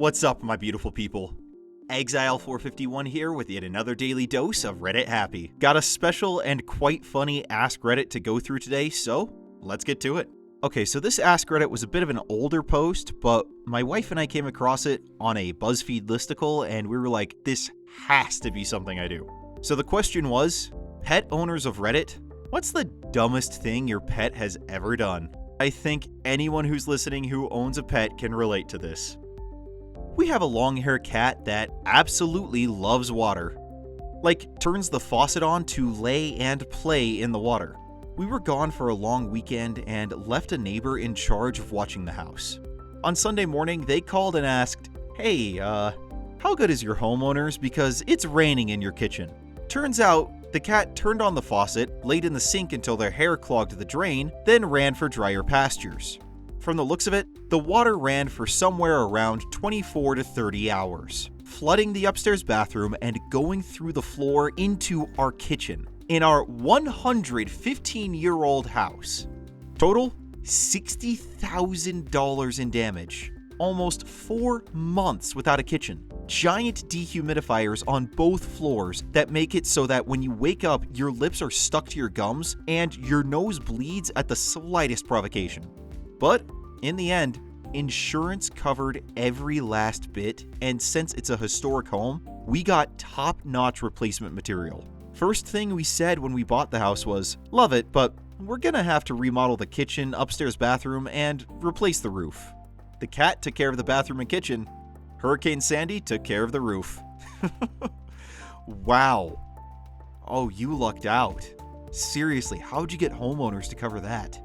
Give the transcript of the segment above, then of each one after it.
What's up, my beautiful people? Exile451 here with yet another daily dose of Reddit Happy. Got a special and quite funny Ask Reddit to go through today, so let's get to it. Okay, so this Ask Reddit was a bit of an older post, but my wife and I came across it on a BuzzFeed listicle, and we were like, this has to be something I do. So the question was, pet owners of Reddit, what's the dumbest thing your pet has ever done? I think anyone who's listening who owns a pet can relate to this. We have a long-haired cat that absolutely loves water. Like, turns the faucet on to lay and play in the water. We were gone for a long weekend and left a neighbor in charge of watching the house. On Sunday morning, they called and asked, "Hey, how good is your homeowners because it's raining in your kitchen?" Turns out, the cat turned on the faucet, laid in the sink until their hair clogged the drain, then ran for drier pastures. From the looks of it, the water ran for somewhere around 24 to 30 hours, flooding the upstairs bathroom and going through the floor into our kitchen in our 115-year-old house. Total, $60,000 in damage. Almost 4 months without a kitchen. Giant dehumidifiers on both floors that make it so that when you wake up, your lips are stuck to your gums and your nose bleeds at the slightest provocation. But in the end, insurance covered every last bit, and since it's a historic home, we got top-notch replacement material. First thing we said when we bought the house was, love it, but we're gonna have to remodel the kitchen, upstairs bathroom, and replace the roof. The cat took care of the bathroom and kitchen. Hurricane Sandy took care of the roof. Wow. Oh, you lucked out. Seriously, how'd you get homeowners to cover that?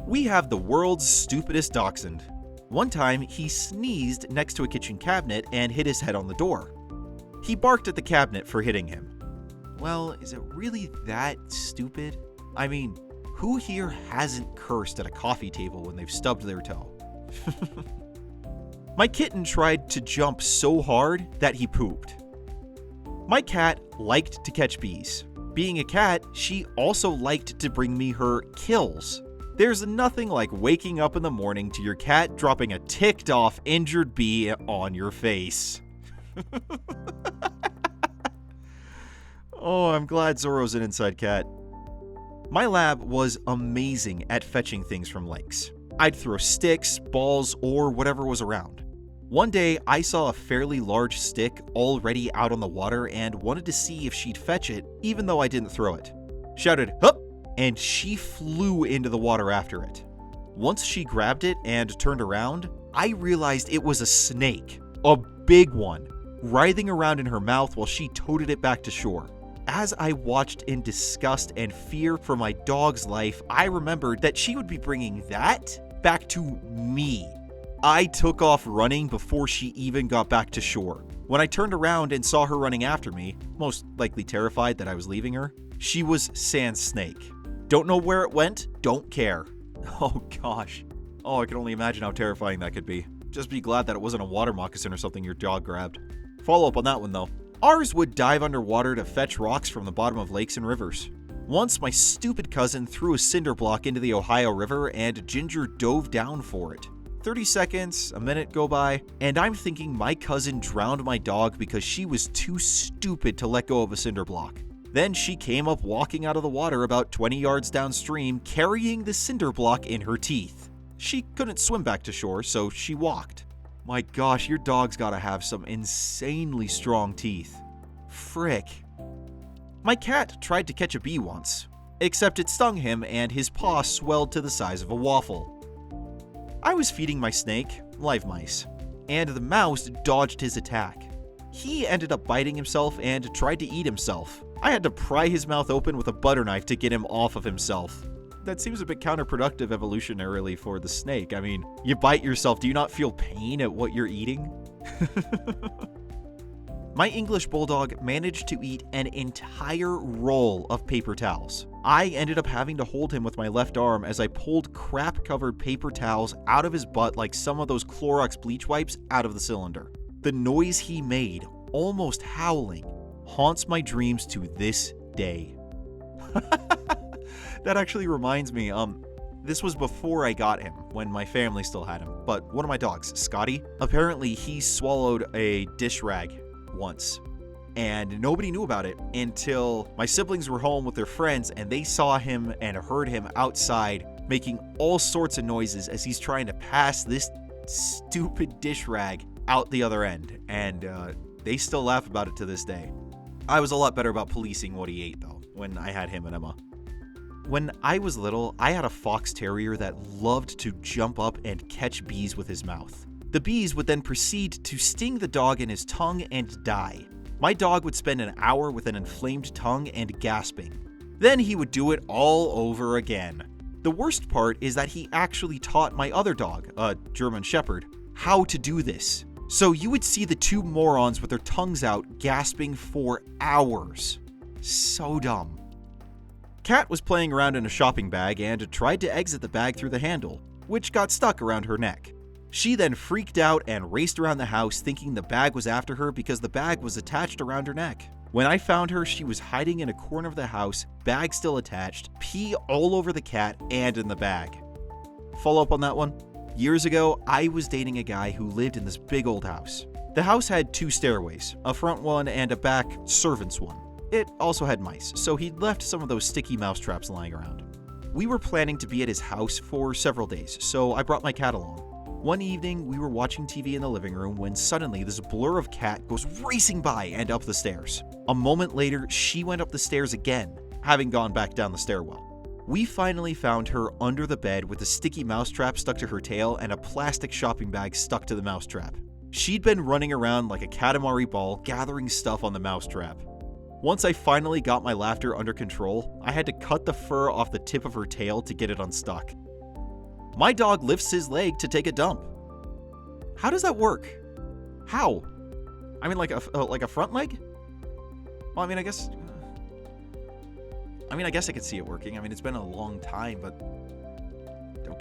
We have the world's stupidest dachshund. One time, he sneezed next to a kitchen cabinet and hit his head on the door. He barked at the cabinet for hitting him. Well, is it really that stupid? I mean, who here hasn't cursed at a coffee table when they've stubbed their toe? My kitten tried to jump so hard that he pooped. My cat liked to catch bees. Being a cat, she also liked to bring me her kills. There's nothing like waking up in the morning to your cat dropping a ticked off injured bee on your face. Oh, I'm glad Zorro's an inside cat. My lab was amazing at fetching things from lakes. I'd throw sticks, balls, or whatever was around. One day, I saw a fairly large stick already out on the water and wanted to see if she'd fetch it, even though I didn't throw it. Shouted, "Hup!" and she flew into the water after it. Once she grabbed it and turned around, I realized it was a snake, a big one, writhing around in her mouth while she toted it back to shore. As I watched in disgust and fear for my dog's life, I remembered that she would be bringing that back to me. I took off running before she even got back to shore. When I turned around and saw her running after me, most likely terrified that I was leaving her, she was sans snake. Don't know where it went, don't care. Oh gosh. Oh, I can only imagine how terrifying that could be. Just be glad that it wasn't a water moccasin or something your dog grabbed. Follow up on that one though. Ours would dive underwater to fetch rocks from the bottom of lakes and rivers. Once my stupid cousin threw a cinder block into the Ohio River and Ginger dove down for it. 30 seconds, a minute go by, and I'm thinking my cousin drowned my dog because she was too stupid to let go of a cinder block. Then she came up walking out of the water about 20 yards downstream, carrying the cinder block in her teeth. She couldn't swim back to shore, so she walked. My gosh, your dog's gotta have some insanely strong teeth. Frick. My cat tried to catch a bee once, except it stung him and his paw swelled to the size of a waffle. I was feeding my snake, live mice, and the mouse dodged his attack. He ended up biting himself and tried to eat himself. I had to pry his mouth open with a butter knife to get him off of himself. That seems a bit counterproductive evolutionarily for the snake. I mean, you bite yourself, do you not feel pain at what you're eating? My English bulldog managed to eat an entire roll of paper towels. I ended up having to hold him with my left arm as I pulled crap-covered paper towels out of his butt like some of those Clorox bleach wipes out of the cylinder. The noise he made, almost howling, haunts my dreams to this day. That actually reminds me, This was before I got him, when my family still had him. But one of my dogs, Scotty, apparently he swallowed a dish rag once. And nobody knew about it until my siblings were home with their friends and they saw him and heard him outside making all sorts of noises as he's trying to pass this stupid dish rag out the other end. And they still laugh about it to this day. I was a lot better about policing what he ate, though, when I had him and Emma. When I was little, I had a fox terrier that loved to jump up and catch bees with his mouth. The bees would then proceed to sting the dog in his tongue and die. My dog would spend an hour with an inflamed tongue and gasping. Then he would do it all over again. The worst part is that he actually taught my other dog, a German Shepherd, how to do this. So you would see the two morons with their tongues out gasping for hours. So dumb. Kat was playing around in a shopping bag and tried to exit the bag through the handle, which got stuck around her neck. She then freaked out and raced around the house thinking the bag was after her because the bag was attached around her neck. When I found her, she was hiding in a corner of the house, bag still attached, pee all over the cat and in the bag. Follow up on that one? Years ago, I was dating a guy who lived in this big old house. The house had 2 stairways, a front one and a back servant's one. It also had mice, so he'd left some of those sticky mouse traps lying around. We were planning to be at his house for several days, so I brought my cat along. One evening, we were watching TV in the living room when suddenly this blur of cat goes racing by and up the stairs. A moment later, she went up the stairs again, having gone back down the stairwell. We finally found her under the bed with a sticky mousetrap stuck to her tail and a plastic shopping bag stuck to the mousetrap. She'd been running around like a Katamari ball, gathering stuff on the mousetrap. Once I finally got my laughter under control, I had to cut the fur off the tip of her tail to get it unstuck. My dog lifts his leg to take a dump. How does that work? How? I mean, like a front leg? Well, I mean, I guess I could see it working. I mean, it's been a long time, but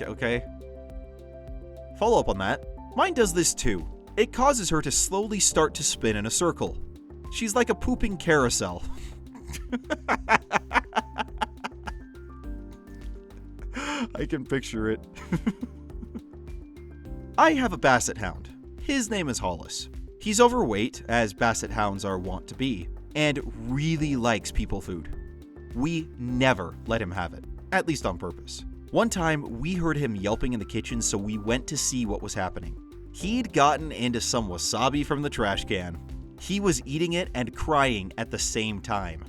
okay. Follow up on that. Mine does this too. It causes her to slowly start to spin in a circle. She's like a pooping carousel. I can picture it. I have a basset hound. His name is Hollis. He's overweight, as basset hounds are wont to be, and really likes people food. We never let him have it, at least on purpose. One time, we heard him yelping in the kitchen, so we went to see what was happening. He'd gotten into some wasabi from the trash can. He was eating it and crying at the same time.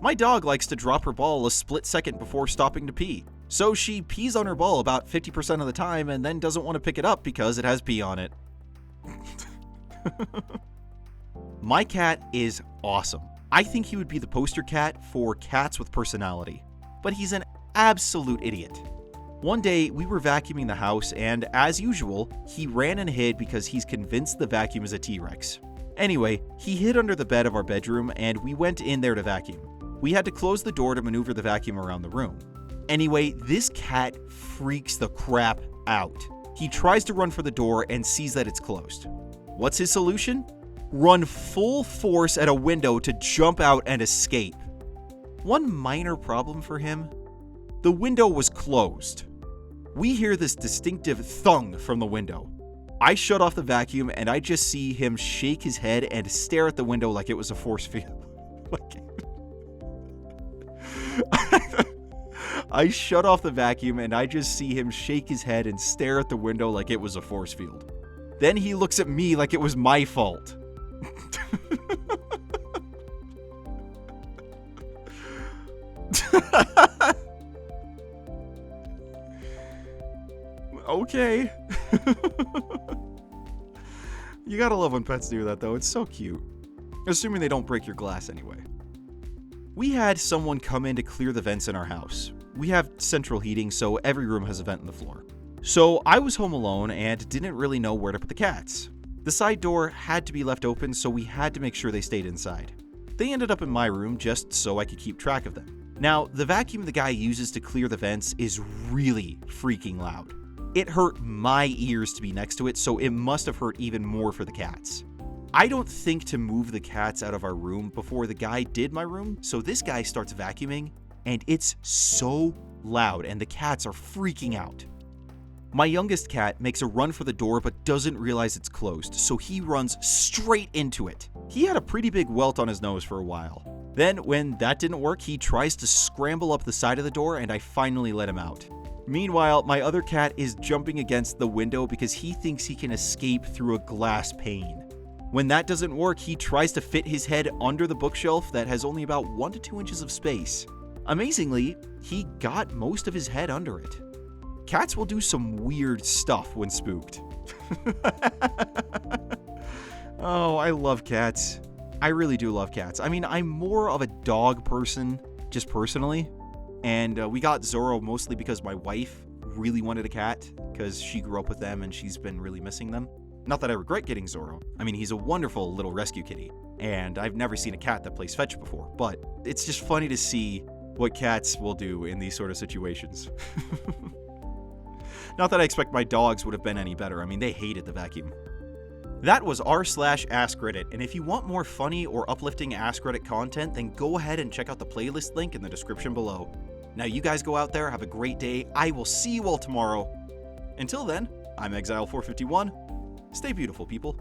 My dog likes to drop her ball a split second before stopping to pee, so she pees on her ball about 50% of the time and then doesn't want to pick it up because it has pee on it. My cat is awesome. I think he would be the poster cat for cats with personality, but he's an absolute idiot. One day, we were vacuuming the house, and as usual, he ran and hid because he's convinced the vacuum is a T-Rex. Anyway, he hid under the bed of our bedroom, and we went in there to vacuum. We had to close the door to maneuver the vacuum around the room. Anyway, this cat freaks the crap out. He tries to run for the door and sees that it's closed. What's his solution? Run full force at a window to jump out and escape. One minor problem for him: the window was closed. We hear this distinctive thung from the window. I shut off the vacuum and I just see him shake his head and stare at the window like it was a force field. I shut off the vacuum and I just see him shake his head and stare at the window like it was a force field. Then he looks at me like it was my fault. Okay. You gotta love when pets do that, though. It's so cute. Assuming they don't break your glass anyway. We had someone come in to clear the vents in our house. We have central heating, so every room has a vent in the floor. So I was home alone and didn't really know where to put the cats. The side door had to be left open, so we had to make sure they stayed inside. They ended up in my room just so I could keep track of them. Now, the vacuum the guy uses to clear the vents is really freaking loud. It hurt my ears to be next to it, so it must have hurt even more for the cats. I don't think to move the cats out of our room before the guy did my room, so this guy starts vacuuming, and it's so loud, and the cats are freaking out. My youngest cat makes a run for the door but doesn't realize it's closed, so he runs straight into it. He had a pretty big welt on his nose for a while. Then, when that didn't work, he tries to scramble up the side of the door, and I finally let him out. Meanwhile, my other cat is jumping against the window because he thinks he can escape through a glass pane. When that doesn't work, he tries to fit his head under the bookshelf that has only about 1 to 2 inches of space. Amazingly, he got most of his head under it. Cats will do some weird stuff when spooked. Oh, I love cats. I really do love cats. I mean, I'm more of a dog person, just personally. And we got Zorro mostly because my wife really wanted a cat, because she grew up with them and she's been really missing them. Not that I regret getting Zorro. I mean, he's a wonderful little rescue kitty. And I've never seen a cat that plays fetch before. But it's just funny to see what cats will do in these sort of situations. Not that I expect my dogs would have been any better. I mean, they hated the vacuum. That was r/AskReddit, and if you want more funny or uplifting AskReddit content, then go ahead and check out the playlist link in the description below. Now you guys go out there, have a great day. I will see you all tomorrow. Until then, I'm Exile451. Stay beautiful, people.